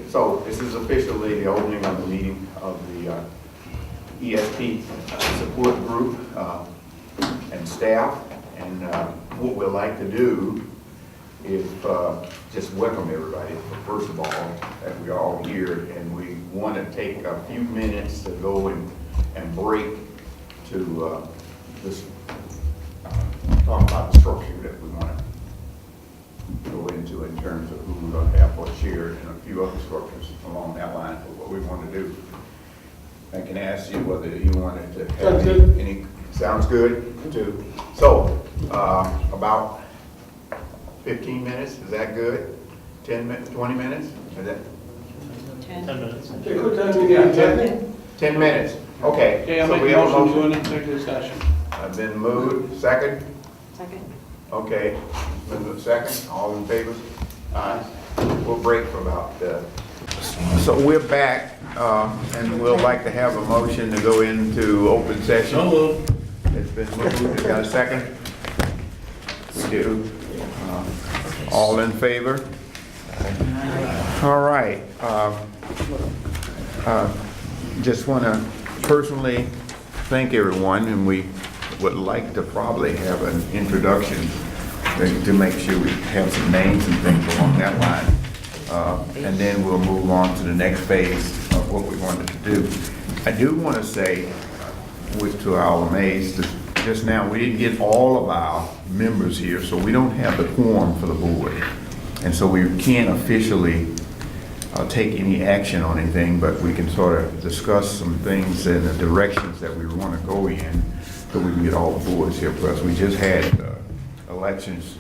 So this is officially the opening of the meeting of the ESP support group and staff. And what we'd like to do is just welcome everybody, first of all, that we're all here. And we want to take a few minutes to go and break to just talk about the structure that we want to go into in terms of who we're going to have for chair and a few other structures along that line for what we want to do. I can ask you whether you wanted to have any sounds good too. So about 15 minutes, is that good? 10 minutes, 20 minutes? Is that 10 minutes. 10 minutes. Okay. Okay, I'll So make we a have a motion to motion. an executive session. I've been moved. Second? Second. Okay. Been moved second. All in favor? Aye. We'll break for about. So we're back, and we'll like to have a motion to go into open session. So moved. It's been moved. Got a second? We do. All in favor? All right. Just want to personally thank everyone, and we would like to probably have an introduction to make sure we have some names and things along that line. And then we'll move on to the next phase of what we wanted to do. I do want to say, to our amaze, that just now we didn't get all of our members here, so we don't have the quorum for the board. And so we can't officially take any action on anything, but we can sort of discuss some things in the directions that we want to go in so we can get all the boards here. Plus, we just had elections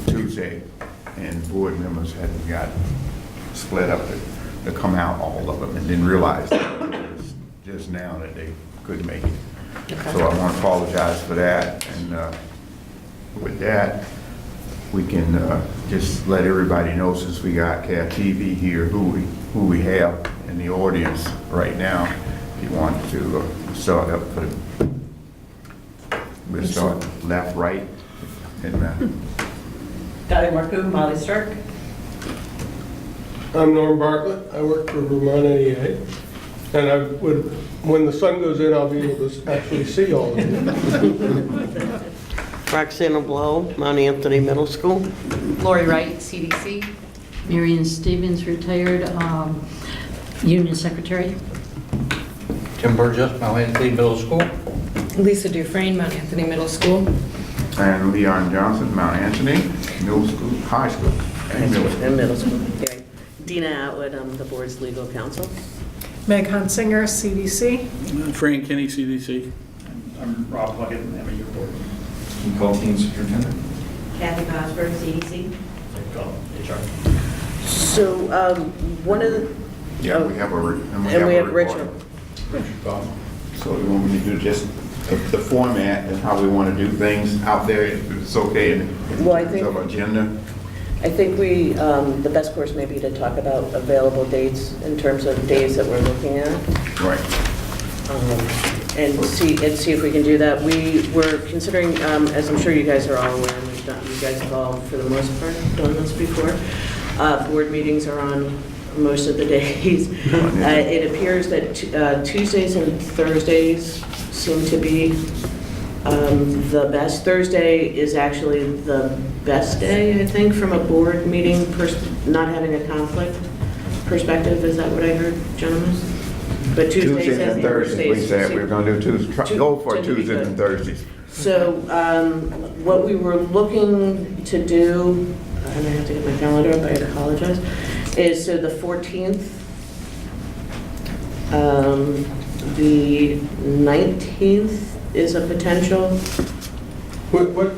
Tuesday, and board members hadn't got split up to come out, all of them, and didn't realize that it was just now that they couldn't make it. Okay. So I want to apologize for that, and with that, we can just let everybody know, since we got CAT TV here, who we have in the audience right now. If you want to start up for we'll start left, right, and Dottie Marcoux, Molly Stark. I'm Norm Bartlett. I work for Vermont NEA. And I would, when the sun goes in, I'll be able to actually see all of you. Roxana Blow, Mount Anthony Middle School. Lori Wright, CDC. Marion Stevens, retired Union Secretary. Tim Burgess, Mount Anthony Middle School. Lisa Dufresne, Mount Anthony Middle School. and Leon Johnson, Mount Anthony Middle School, High School, and Middle School. And middle school. Okay. Dina Atwood, I'm the board's legal counsel. Meg Hunsinger, CDC. Frank Kinney, CDC. I'm Rob Pluckett, MAU board. Nicole Teen Superintendent. Kathy Bosberg, CDC. HR. So one of the, Yeah, we have a, and we have Richard. So we want me to do just the format and how we want to do things out there, if it's okay, in Well, I terms think- of agenda. I think we, the best course may be to talk about available dates in terms of days that we're looking at. Right. And see if we can do that. We were considering, as I'm sure you guys are all aware, and we've done, you guys have all, for the most part, done this before. Board meetings are on most of the days. It appears that Tuesdays and Thursdays seem to be the best. Thursday is actually the best day, I think, from a board meeting, not having a conflict perspective. Is that what I heard, gentlemen? But Tuesdays and Thursdays, we said we were going to do Tuesdays, go for Tuesdays and Thursdays. So what we were looking to do, and I have to get my calendar up, I apologize, is so the 14th, the 19th is a potential. What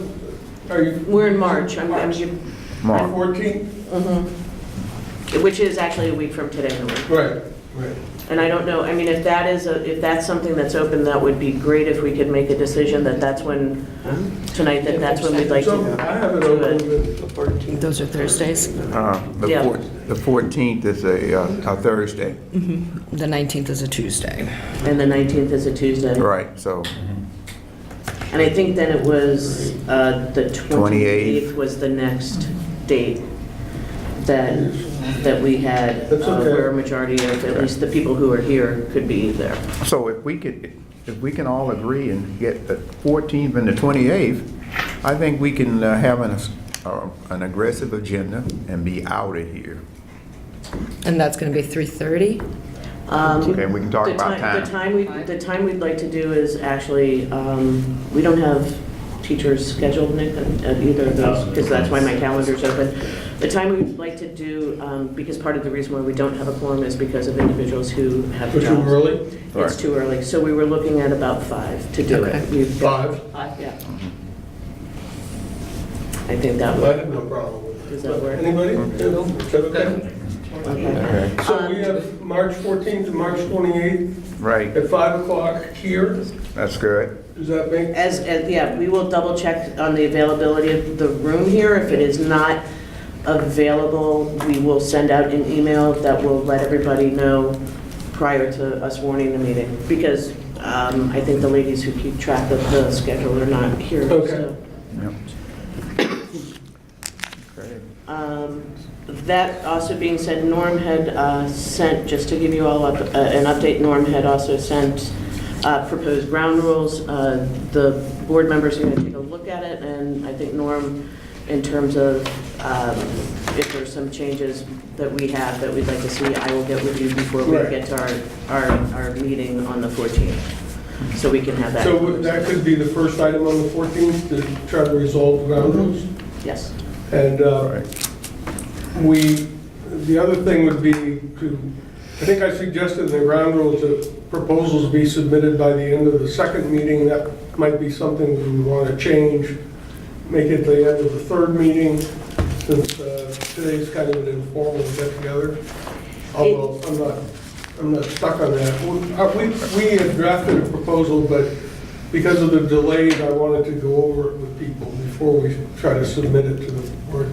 are you? We're in March. March. 14th? Which is actually a week from today. Right, right. And I don't know, I mean, if that's something that's open, that would be great if we could make a decision that that's when, tonight, that's when we'd like So to I have it do open it. the 14th. Those are Thursdays. Yeah. The 14th is a Thursday. The 19th is a Tuesday. And the 19th is a Tuesday. Right, so And I think then it was the 28th 28th was the next date. that we had, That's okay. where a majority of, at least the people who are here, could be there. So if we can all agree and get the 14th and the 28th, I think we can have an aggressive agenda and be out of here. And that's going to be 3:30? Okay, we can talk The about time. The time we'd like to do is actually, we don't have teachers scheduled, Nick, at either of those, because that's why my calendar's open. The time we'd like to do, because part of the reason why we don't have a quorum is because of individuals who have For jobs. too early? It's Right. too early, so we were looking at about 5 to do Okay. it. We've got- 5? Yeah. I think that I would, have no problem with it. does that work? Anybody? No? Is that okay? Okay. Okay. So we have March 14th and March 28th Right, at 5 o'clock here. that's good. Does that make? Yeah, we will double check on the availability of the room here. If it is not available, we will send out an email that will let everybody know prior to us warning the meeting. Because I think the ladies who keep track of the schedule are not here. Okay. So. Yep. Okay. That also being said, Norm had sent, just to give you all an update, Norm had also sent proposed ground rules. The board members are going to take a look at it, and I think Norm, in terms of if there's some changes that we have that we'd like to see, I will get with you before we Right. get to our meeting on the 14th, so we can have that. So that could be the first item on the 14th, to try to resolve the ground rules? Yes. And the other thing would be to, I think I suggested in the ground rules that proposals be submitted by the end of the second meeting. That might be something we want to change, make it the end of the third meeting, since today's kind of an informal get-together. Although I'm not stuck on that. We had drafted a proposal, but because of the delays, I wanted to go over it with people before we try to submit it to the board.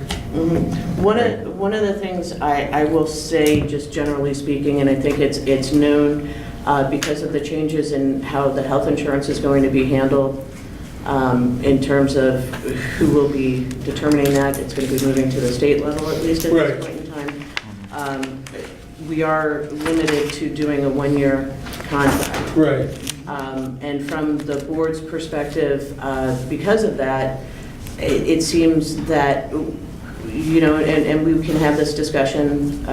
One of the things I will say, just generally speaking, and I think it's known because of the changes in how the health insurance is going to be handled in terms of who will be determining that. It's going to be moving to the state level, at least at Right. this point in time. We are limited to doing a one-year contract. Right. And from the board's perspective, because of that, it seems that, you know, and we can have this discussion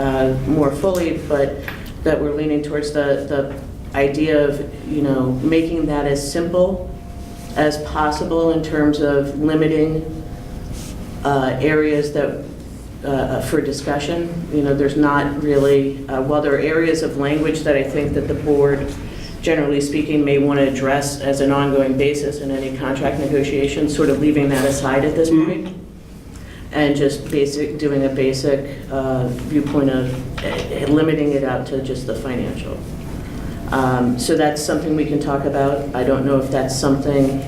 more fully, but that we're leaning towards the idea of, you know, making that as simple as possible in terms of limiting areas that for discussion. You know, there's not really, while there are areas of language that I think that the board, generally speaking, may want to address as an ongoing basis in any contract negotiation, sort of leaving that aside at this point, and just doing a basic viewpoint of limiting it out to just the financial. So that's something we can talk about. I don't know if that's something,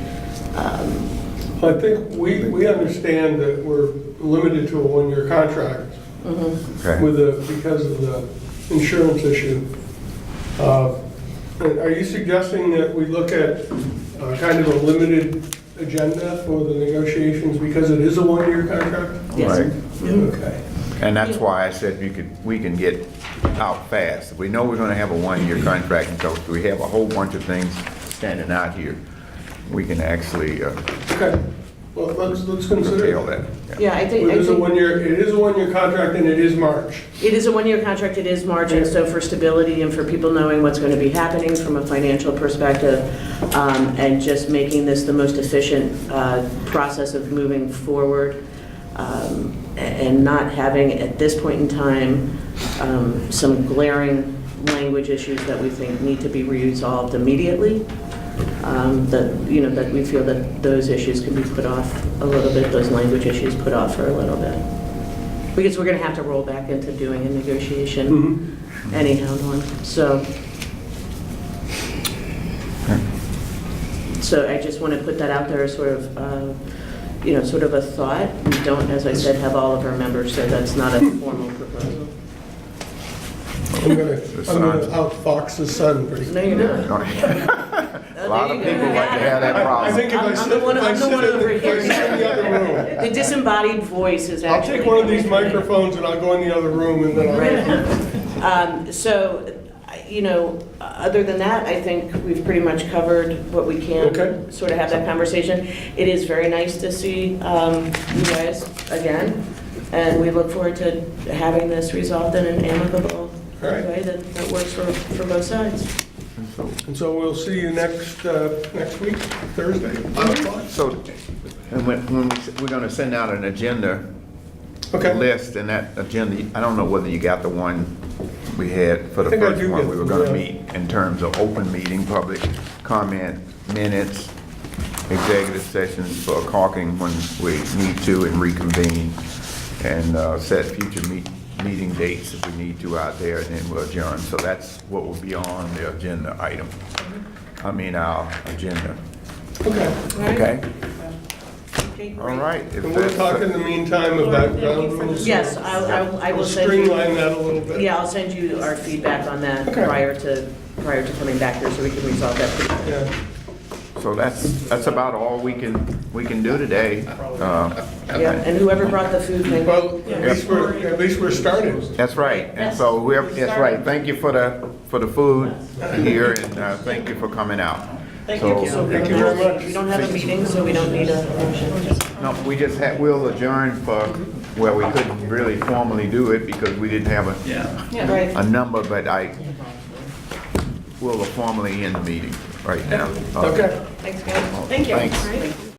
I think we understand that we're limited to a one-year contract Okay. because of the insurance issue. And are you suggesting that we look at kind of a limited agenda for the negotiations because it is a one-year contract? yes. Right. Okay. And that's why I said we can get out fast. If we know we're gonna have a one-year contract, and so we have a whole bunch of things standing out here, we can actually Okay, well, let's consider detail it. that. Yeah, I think. It is a one-year contract and it is March. It is a one-year contract, it is March, and so for stability and for people knowing what's going to be happening from a financial perspective, and just making this the most efficient process of moving forward, and not having, at this point in time, some glaring language issues that we think need to be resolved immediately, that, you know, that we feel that those issues can be put off a little bit, those language issues put off for a little bit. Because we're going to have to roll back into doing a negotiation anyhow, Norm. So I just want to put that out there as sort of, you know, sort of a thought. We don't, as I said, have all of our members, so that's not a formal proposal. I'm gonna outfox the sun pretty No, you're not. A lot of people like to have that I problem. think if I I'm sit the one if I sit over in here. the other room, The disembodied voice is I'll actually. take one of these microphones and I'll go in the other room and then I'll... So, other than that, I think we've pretty much covered what we can. Okay. Sort of have that conversation. It is very nice to see you guys again, and we look forward to having this resolved in an amicable All right. way that works for both sides. And so we'll see you next week, Thursday, 5 o'clock. So, and when we're gonna send out an agenda Okay. list, and that agenda, I don't know whether you got the one we had for the I think I first do one get we were it, gonna yeah. meet in terms of open meeting, public comment, minutes, executive sessions for caulking when we need to and reconvene, and set future meeting dates if we need to out there, and then we'll adjourn. So that's what will be on the agenda item. I mean, our agenda. Okay. Okay? Okay, All right. If And we'll that's, talk in the meantime about ground rules. Yes, I will We'll send you. streamline that a little bit. Yeah, I'll send you our feedback on that Okay. prior to coming back here, so we can resolve that pretty quick. Yeah. So that's about all we can do today. Yeah, and whoever brought the food, thank you. Well, at least we're starting. That's right, and so that's right. Thank you for the food here, and thank you for coming out. Thank So- you. So Thank you very much. we don't have a meeting, so we don't need a motion. No, we'll adjourn for where we couldn't really formally do it because we didn't have Yeah. Right. a number, but we'll formally end the meeting right now. Okay. Thanks, guys. Thank you. Thanks. Thank you.